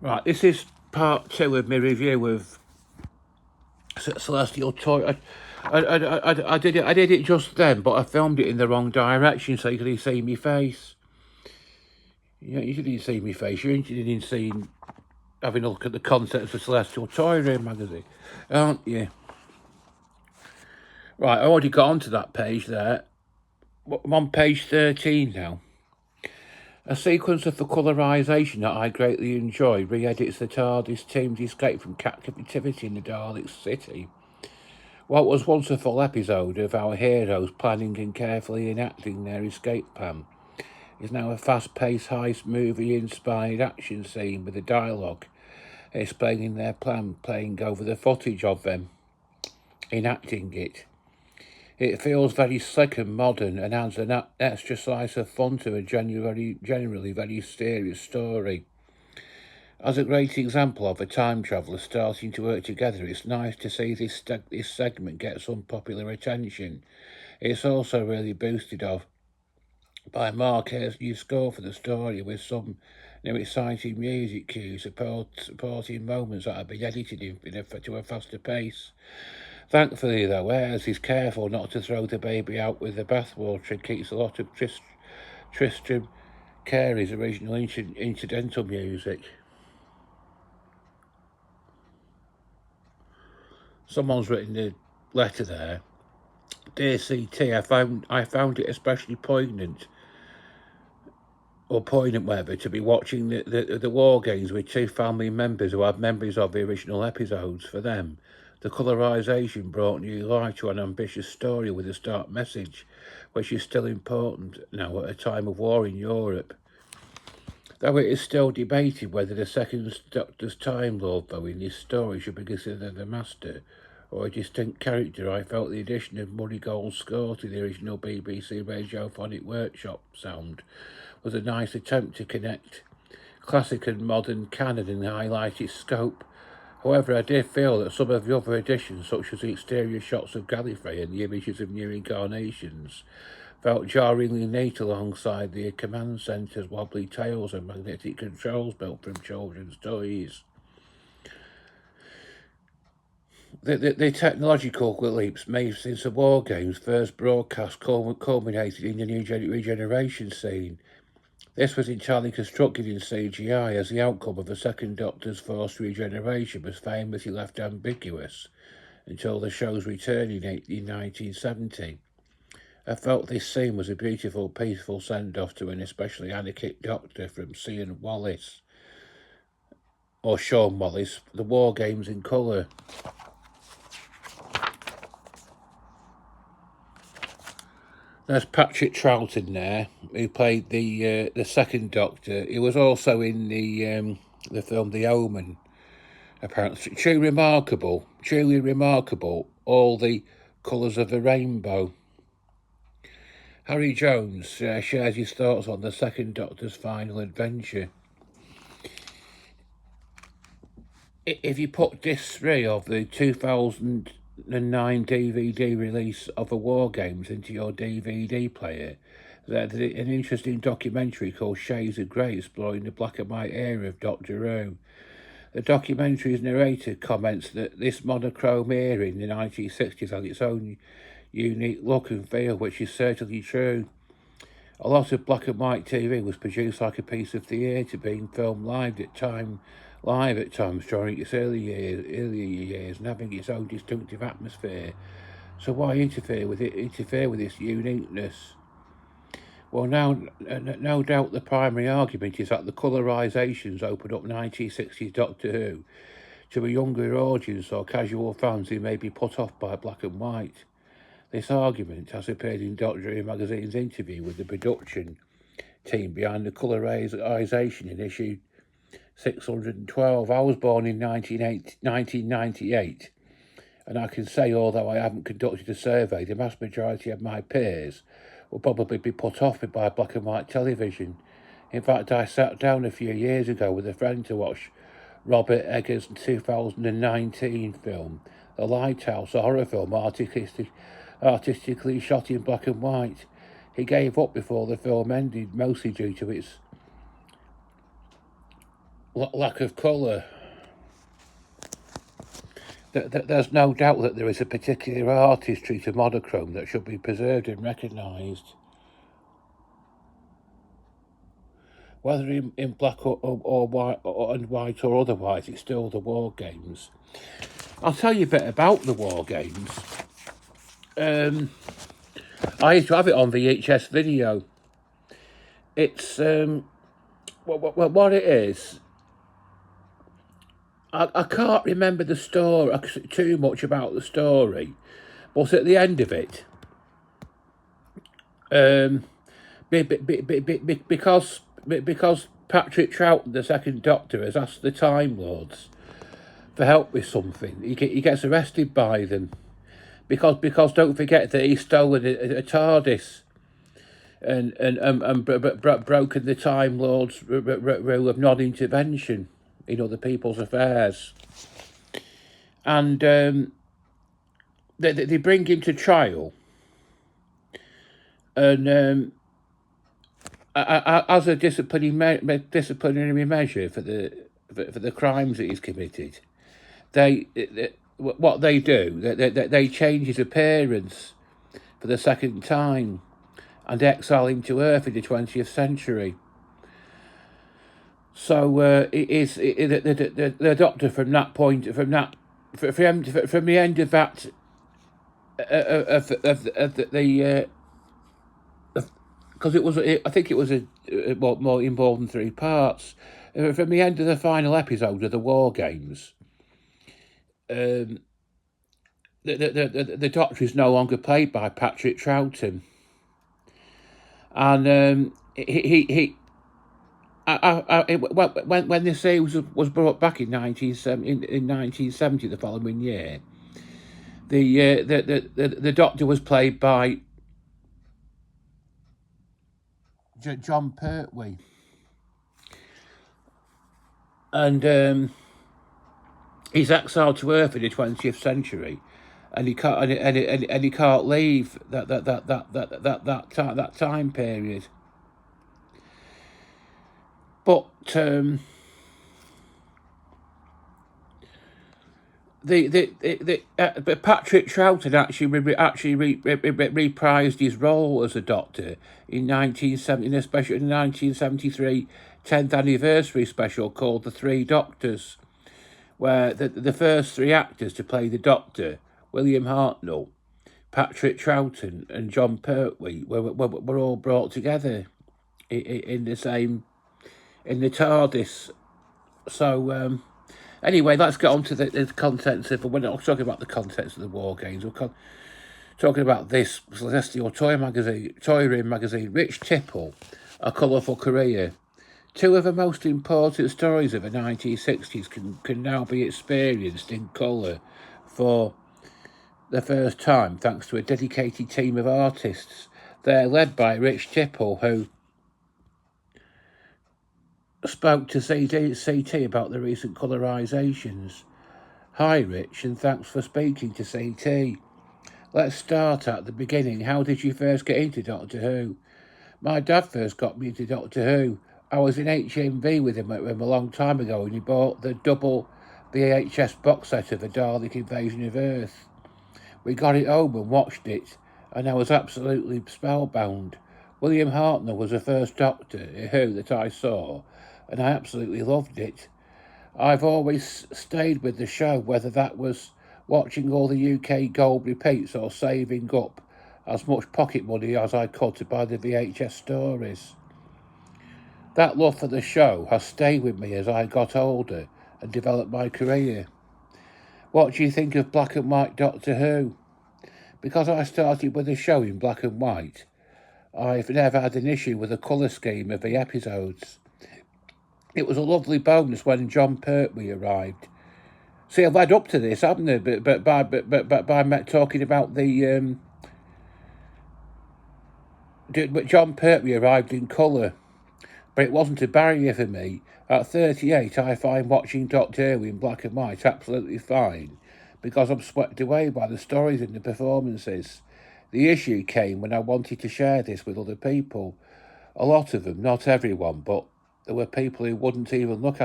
Right, this is part two of my review of Celestial Toy. I did it just then, but I filmed it in the wrong direction, so you couldn't see me face. You didn't see me face. You're interested in seeing, having a look at the contents of Celestial Toyroom magazine, aren't you? Right, I already got onto that page there. I'm on page 13 now. A sequence of the colorisation that I greatly enjoy re-edits the TARDIS team's escape from captivity in the Dalek City. What was once a full episode of our heroes planning and carefully enacting their escape plan is now a fast-paced heist movie-inspired action scene with a dialogue explaining their plan, playing over the footage of them enacting it. It feels very slick and modern and adds an extra slice of fun to a generally very serious story. As a great example of a time traveller starting to work together, it's nice to see this segment get some popular attention. It's also really boosted off by Mark Hare's new score for the story, with some new exciting music cues supporting moments that have been edited to a faster pace. Thankfully, though, Ayres is careful not to throw the baby out with the bathwater and keeps a lot of Tristram Carey's original incidental music. Someone's written a letter there. Dear CT, I found it especially poignant, or poignant whatever, to be watching the war games with two family members who had memories of the original episodes. For them, the colorisation brought new life to an ambitious story with a stark message, which is still important now at a time of war in Europe. Though it is still debated whether the second Doctor's Time Lord, though, in this story should be considered the Master or a distinct character, I felt the addition of Murray Gold's score to the original BBC Radiophonic Workshop sound was a nice attempt to connect classic and modern canon and highlight its scope. However, I did feel that some of the other additions, such as the exterior shots of Gallifrey and the images of new incarnations, felt jarringly neat alongside the command centre's wobbly tails and magnetic controls built from children's toys. The technological leaps made since the War Games' first broadcast culminated in the new regeneration scene. This was entirely constructed in CGI, as the outcome of the second Doctor's forced regeneration was famously left ambiguous until the show's return in 1970. I felt this scene was a beautiful, peaceful send-off to an especially anarchic Doctor from Sean Wallace, The War Games in Colour. There's Patrick Troughton there, who played the second Doctor. He was also in the film The Omen. Apparently, truly remarkable. All the colours of the rainbow. Harry Jones shares his thoughts on the second Doctor's final adventure. If you put disc 3 of the 2009 DVD release of the War Games into your DVD player, there's an interesting documentary called Shades of Grey exploring the black and white era of Doctor Who. The documentary's narrator comments that this monochrome era in the 1960s had its own unique look and feel, which is certainly true. A lot of black and white TV was produced like a piece of theatre, being filmed live at times during its earlier years and having its own distinctive atmosphere. So why interfere with its uniqueness? Well, now, no doubt the primary argument is that the colourisations opened up 1960s Doctor Who to a younger audience or casual fans who may be put off by black and white. This argument has appeared in Doctor Who magazine's interview with the production team behind the colorisation in issue 612. I was born in 1998, and I can say, although I haven't conducted a survey, the vast majority of my peers will probably be put off by black and white television. In fact, I sat down a few years ago with a friend to watch Robert Eggers' 2019 film, The Lighthouse, a horror film artistically shot in black and white. He gave up before the film ended, mostly due to its lack of colour. There's no doubt that there is a particular artistry to monochrome that should be preserved and recognised. Whether in black or white and white or otherwise, it's still the war games. I'll tell you a bit about the war games. I used to have it on VHS video. It's what it is. I can't remember the story too much about the story, but at the end of it, because Patrick Troughton, the second Doctor, has asked the Time Lords for help with something, he gets arrested by them because don't forget that he's stolen a TARDIS and broken the Time Lords' rule of non-intervention in other people's affairs. And they bring him to trial, and as a disciplinary measure for the crimes that he's committed, what they do, they change his appearance for the second time and exile him to Earth in the 20th century. So the Doctor from that point, from the end of that, because I think it was more involved in 3 parts. From the end of the final episode of the War Games, the Doctor is no longer played by Patrick Troughton, and when the series was brought back in 1970, the following year, the Doctor was played by John Pertwee, and he's exiled to Earth in the 20th century, and he can't and he can't leave that time period. But but Patrick Troughton actually reprised his role as a Doctor in 1970, in a special 1973 10th anniversary special called The Three Doctors, where the first 3 actors to play the Doctor, William Hartnell, Patrick Troughton, and John Pertwee, were all brought together in the TARDIS. So anyway, let's get on to the contents of. We're not talking about the contents of the War Games. We're talking about this Celestial Toyroom magazine. Rich Tipple, A Colourful Career. 2 of the most important stories of the 1960s can now be experienced in colour for the first time, thanks to a dedicated team of artists. They're led by Rich Tipple, who spoke to CT about the recent colourisations. Hi Rich, and thanks for speaking to CT. Let's start at the beginning. How did you first get into Doctor Who? My dad first got me into Doctor Who. I was in HMV with him a long time ago, and he bought the double VHS box set of The Dalek Invasion of Earth. We got it home and watched it, and I was absolutely spellbound. William Hartnell was the first Doctor Who that I saw, and I absolutely loved it. I've always stayed with the show, whether that was watching all the UK gold repeats or saving up as much pocket money as I could to buy the VHS stories. That love for the show has stayed with me as I got older and developed my career. What do you think of black and white Doctor Who? Because I started with the show in black and white, I've never had an issue with the colour scheme of the episodes. It was a lovely bonus when John Pertwee arrived. See, I've led up to this, haven't I? But by talking about the John Pertwee arrived in colour, but it wasn't a barrier for me. At 38, I find watching Doctor Who in black and white absolutely fine, because I'm swept away by the stories and the performances. The issue came when I wanted to share this with other people. A lot of them, not everyone, but there were people who wouldn't even look at